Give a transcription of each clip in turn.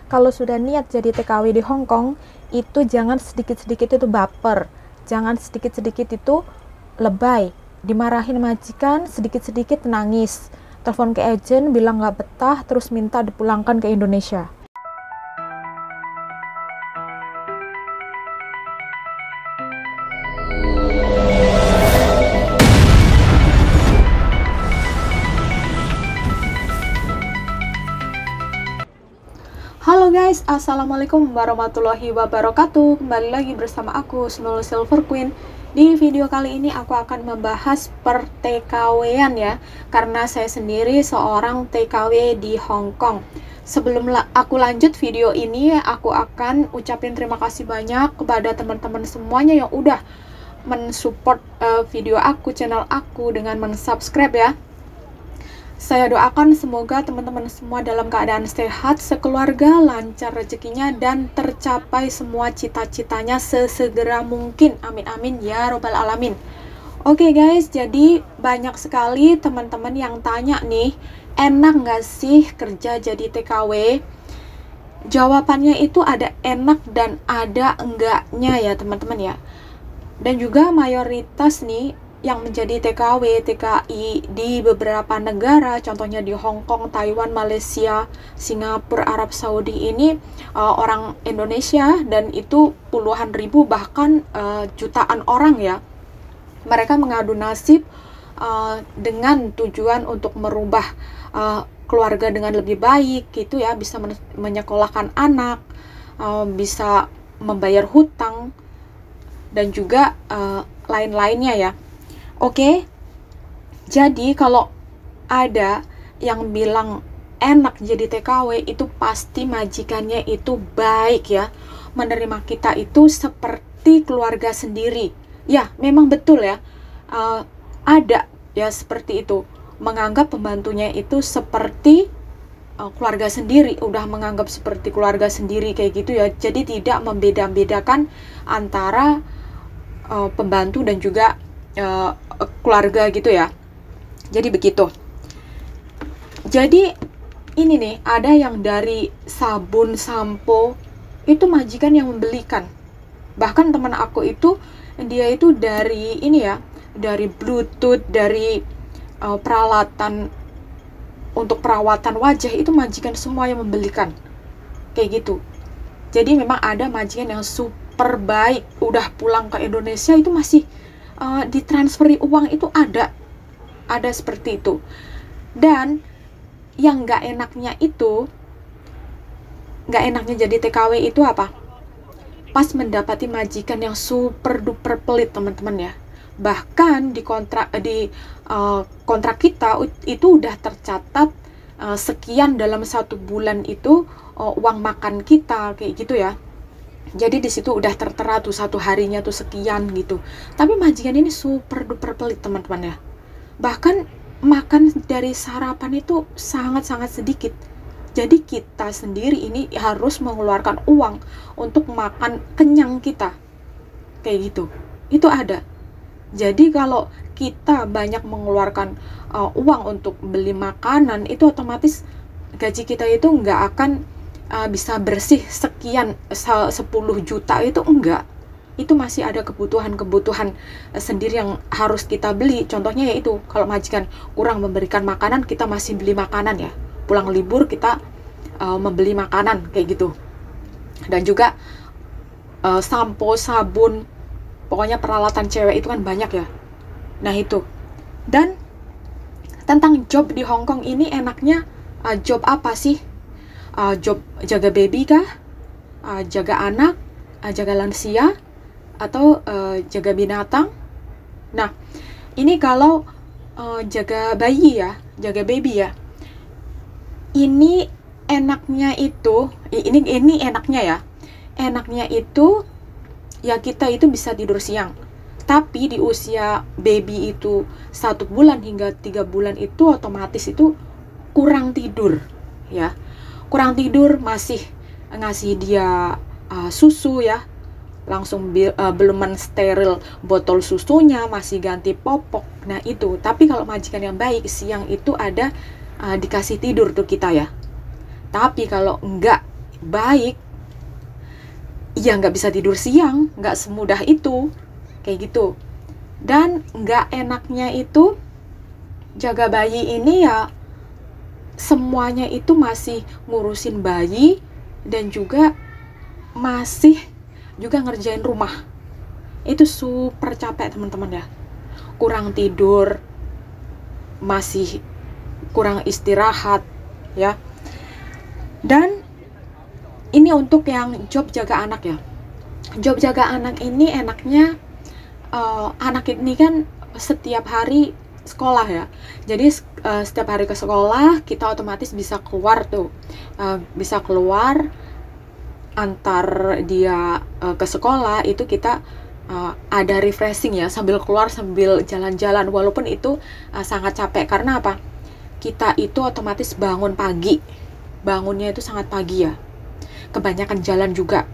kalau sudah niat jadi TKW di Hong Kong, itu jangan sedikit-sedikit itu baper, jangan sedikit-sedikit itu lebay, dimarahin majikan, sedikit-sedikit nangis, telepon ke agen bilang nggak betah, terus minta dipulangkan ke Indonesia. Halo guys, assalamualaikum warahmatullahi wabarakatuh. Kembali lagi bersama aku, Snul Silver Queen. Di video kali ini aku akan membahas per TKW-an ya, karena saya sendiri seorang TKW di Hong Kong. Sebelum aku lanjut video ini, aku akan ucapin terima kasih banyak kepada teman-teman semuanya yang udah mensupport video aku, channel aku dengan mensubscribe ya. Saya doakan semoga teman-teman semua dalam keadaan sehat, sekeluarga, lancar rezekinya, dan tercapai semua cita-citanya sesegera mungkin. Amin amin ya robbal alamin. Oke guys, jadi banyak sekali teman-teman yang tanya nih, enak nggak sih kerja jadi TKW? Jawabannya itu ada enak dan ada enggaknya ya teman-teman ya. Dan juga mayoritas nih yang menjadi TKW, TKI di beberapa negara, contohnya di Hong Kong, Taiwan, Malaysia, Singapura, Arab Saudi ini orang Indonesia, dan itu puluhan ribu bahkan jutaan orang ya. Mereka mengadu nasib dengan tujuan untuk merubah keluarga dengan lebih baik gitu ya, bisa menyekolahkan anak, bisa membayar hutang, dan juga lain-lainnya ya. Oke, jadi kalau ada yang bilang enak jadi TKW, itu pasti majikannya itu baik ya, menerima kita itu seperti keluarga sendiri. Ya, memang betul ya, ada ya seperti itu, menganggap pembantunya itu seperti keluarga sendiri, udah menganggap seperti keluarga sendiri kayak gitu ya. Jadi tidak membeda-bedakan antara pembantu dan juga keluarga gitu ya. Jadi begitu. Jadi ini nih, ada yang dari sabun, sampo itu majikan yang membelikan. Bahkan teman aku itu, dia itu dari ini ya, dari Bluetooth, dari peralatan untuk perawatan wajah, itu majikan semua yang membelikan kayak gitu. Jadi memang ada majikan yang super baik, udah pulang ke Indonesia itu masih ditransferi uang, itu ada seperti itu. Dan yang nggak enaknya jadi TKW itu apa? Pas mendapati majikan yang super duper pelit teman-teman ya. Bahkan di kontrak kita itu udah tercatat sekian dalam 1 bulan itu uang makan kita kayak gitu ya. Jadi di situ udah tertera tuh 1 harinya tuh sekian gitu. Tapi majikan ini super duper pelit teman-teman ya. Bahkan makan dari sarapan itu sangat-sangat sedikit. Jadi kita sendiri ini harus mengeluarkan uang untuk makan kenyang kita. Kayak gitu. Itu ada. Jadi kalau kita banyak mengeluarkan uang untuk beli makanan, itu otomatis gaji kita itu nggak akan bisa bersih sekian 10 juta, itu enggak. Itu masih ada kebutuhan-kebutuhan sendiri yang harus kita beli. Contohnya yaitu kalau majikan kurang memberikan makanan, kita masih beli makanan ya. Pulang libur kita membeli makanan kayak gitu. Dan juga sampo, sabun, pokoknya peralatan cewek itu kan banyak ya. Nah itu. Dan tentang job di Hong Kong ini enaknya job apa sih? Job jaga baby kah? Jaga anak? Jaga lansia? Atau jaga binatang? Nah, ini kalau jaga bayi ya, jaga baby ya. Ini enaknya itu, ini enaknya ya. Enaknya itu ya, kita itu bisa tidur siang. Tapi di usia baby itu 1 bulan hingga 3 bulan itu otomatis itu kurang tidur ya. Kurang tidur, masih ngasih dia susu ya, langsung belum mensteril botol susunya, masih ganti popok. Nah itu. Tapi kalau majikan yang baik, siang itu ada dikasih tidur tuh kita ya. Tapi kalau enggak baik, ya nggak bisa tidur siang, nggak semudah itu, kayak gitu. Dan nggak enaknya itu jaga bayi ini ya, semuanya itu masih ngurusin bayi dan juga masih juga ngerjain rumah. Itu super capek teman-teman ya. Kurang tidur, masih kurang istirahat ya. Dan ini untuk yang job jaga anak ya. Job jaga anak ini enaknya anak ini kan setiap hari sekolah ya. Jadi setiap hari ke sekolah kita otomatis bisa keluar tuh. Bisa keluar antar dia ke sekolah itu kita ada refreshing ya, sambil keluar sambil jalan-jalan, walaupun itu sangat capek. Karena apa? Kita itu otomatis bangun pagi, bangunnya itu sangat pagi ya, kebanyakan jalan juga.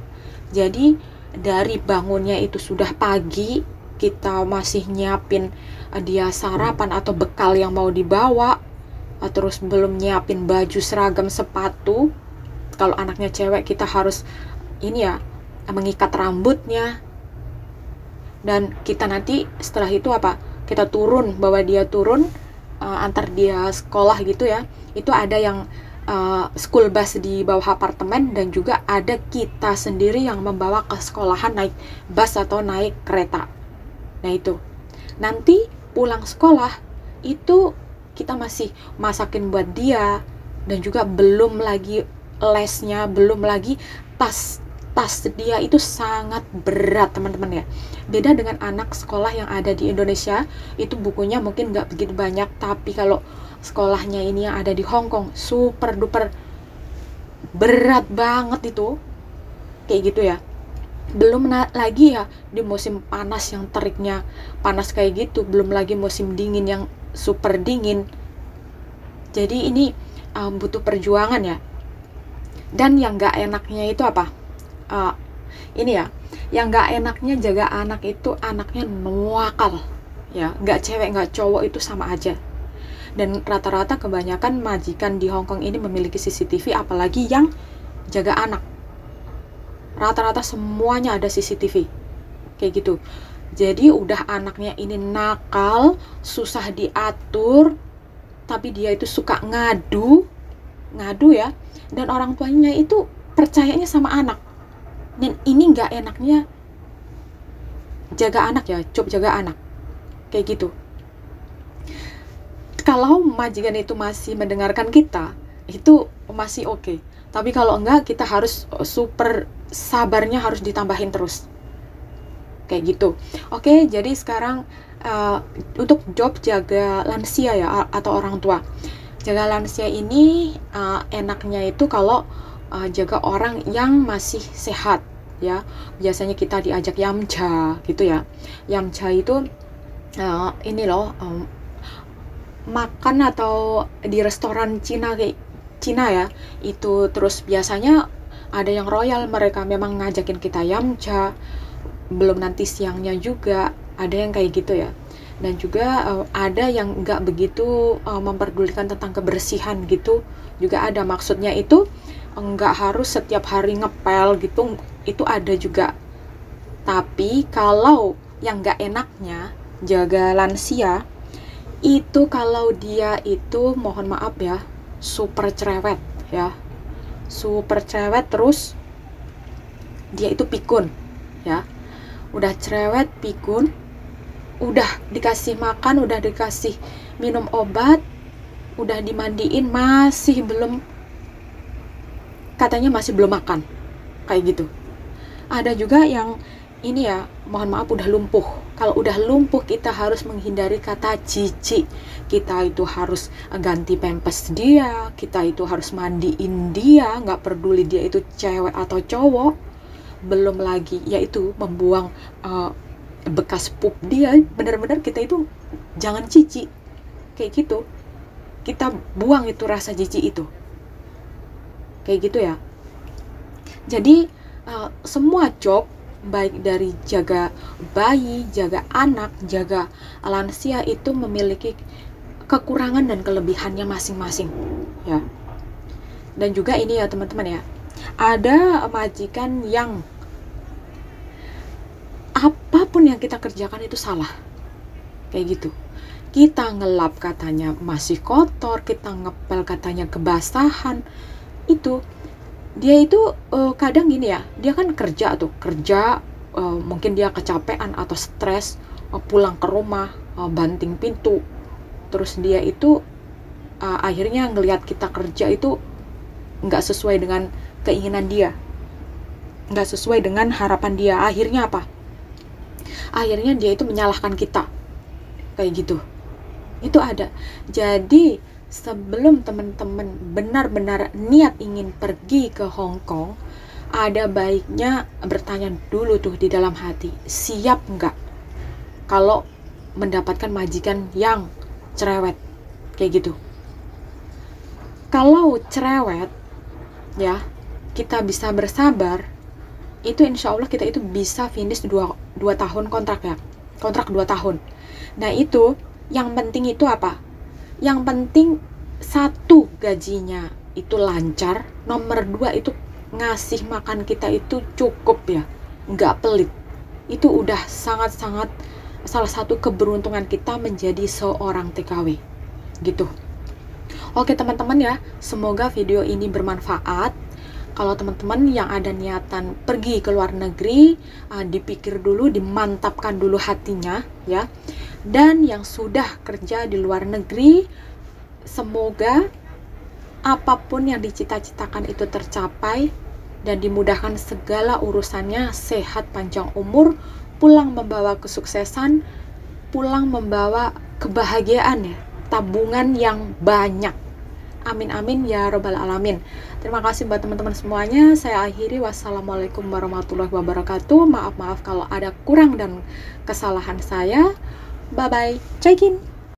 Jadi dari bangunnya itu sudah pagi, kita masih nyiapin dia sarapan atau bekal yang mau dibawa, terus belum nyiapin baju, seragam, sepatu. Kalau anaknya cewek kita harus ini ya, mengikat rambutnya. Dan kita nanti setelah itu apa? Kita turun, bawa dia turun, antar dia sekolah gitu ya. Itu ada yang school bus di bawah apartemen, dan juga ada kita sendiri yang membawa ke sekolahan naik bus atau naik kereta. Nah itu, nanti pulang sekolah itu kita masih masakin buat dia, dan juga belum lagi lesnya, belum lagi tas dia itu sangat berat teman-teman ya. Beda dengan anak sekolah yang ada di Indonesia, itu bukunya mungkin nggak begitu banyak, tapi kalau sekolahnya ini yang ada di Hong Kong super duper berat banget itu, kayak gitu ya. Belum lagi ya di musim panas yang teriknya panas kayak gitu, belum lagi musim dingin yang super dingin. Jadi ini butuh perjuangan ya. Dan yang nggak enaknya itu apa? Ini ya, yang nggak enaknya jaga anak itu anaknya nuakal ya, nggak cewek nggak cowok itu sama aja. Dan rata-rata kebanyakan majikan di Hong Kong ini memiliki CCTV, apalagi yang jaga anak. Rata-rata semuanya ada CCTV kayak gitu. Jadi udah anaknya ini nakal, susah diatur, tapi dia itu suka ngadu ya, dan orang tuanya itu percayanya sama anak. Dan ini nggak enaknya jaga anak ya, job jaga anak kayak gitu. Kalau majikan itu masih mendengarkan kita, itu masih oke. Tapi kalau enggak, kita harus super sabarnya harus ditambahin terus kayak gitu. Oke, jadi sekarang untuk job jaga lansia ya, atau orang tua. Jaga lansia ini enaknya itu kalau jaga orang yang masih sehat ya. Biasanya kita diajak yamcha gitu ya. Yamcha itu ini loh, makan atau di restoran Cina kayak Cina ya. Itu terus biasanya ada yang royal, mereka memang ngajakin kita yamcha. Belum nanti siangnya juga ada yang kayak gitu ya. Dan juga ada yang nggak begitu memperdulikan tentang kebersihan gitu juga ada. Maksudnya itu nggak harus setiap hari ngepel gitu, itu ada juga. Tapi kalau yang nggak enaknya jaga lansia itu kalau dia itu, mohon maaf ya, super cerewet ya, super cerewet. Terus dia itu pikun ya, udah cerewet, pikun, udah dikasih makan, udah dikasih minum obat, udah dimandiin, masih belum, katanya masih belum makan kayak gitu. Ada juga yang ini ya, mohon maaf, udah lumpuh. Kalau udah lumpuh kita harus menghindari kata jijik. Kita itu harus ganti pampers dia, kita itu harus mandiin dia, nggak peduli dia itu cewek atau cowok. Belum lagi yaitu membuang bekas pup dia. Benar-benar kita itu jangan jijik kayak gitu, kita buang itu rasa jijik itu kayak gitu ya. Jadi semua job, baik dari jaga bayi, jaga anak, jaga lansia, itu memiliki kekurangan dan kelebihannya masing-masing ya. Dan juga ini ya teman-teman ya, Ada majikan yang apapun yang kita kerjakan itu salah, kayak gitu. Kita ngelap katanya masih kotor, kita ngepel katanya kebasahan. Itu dia itu kadang gini ya, dia kan kerja, mungkin dia kecapean atau stres, pulang ke rumah, banting pintu, terus dia itu akhirnya ngelihat kita kerja itu nggak sesuai dengan keinginan dia, nggak sesuai dengan harapan dia. Akhirnya apa? Akhirnya dia itu menyalahkan kita, kayak gitu. Itu ada. Jadi sebelum teman-teman benar-benar niat ingin pergi ke Hong Kong, ada baiknya bertanya dulu tuh di dalam hati, siap nggak kalau mendapatkan majikan yang cerewet, kayak gitu. Kalau cerewet ya, kita bisa bersabar, itu insya Allah kita itu bisa finish 2 tahun kontrak ya, kontrak 2 tahun. Nah itu yang penting itu apa? Yang penting satu, gajinya itu lancar, nomor 2 itu ngasih makan kita itu cukup ya, nggak pelit. Itu udah sangat-sangat salah satu keberuntungan kita menjadi seorang TKW gitu. Oke teman-teman ya, semoga video ini bermanfaat. Kalau teman-teman yang ada niatan pergi ke luar negeri, dipikir dulu, dimantapkan dulu hatinya ya. Dan yang sudah kerja di luar negeri, semoga apapun yang dicita-citakan itu tercapai dan dimudahkan segala urusannya, sehat panjang umur, pulang membawa kesuksesan, pulang membawa kebahagiaan ya, tabungan yang banyak. Amin amin ya robbal alamin. Terima kasih buat teman-teman semuanya. Saya akhiri, wassalamualaikum warahmatullahi wabarakatuh. Maaf kalau ada kurang dan kesalahan saya. Bye bye. Check in.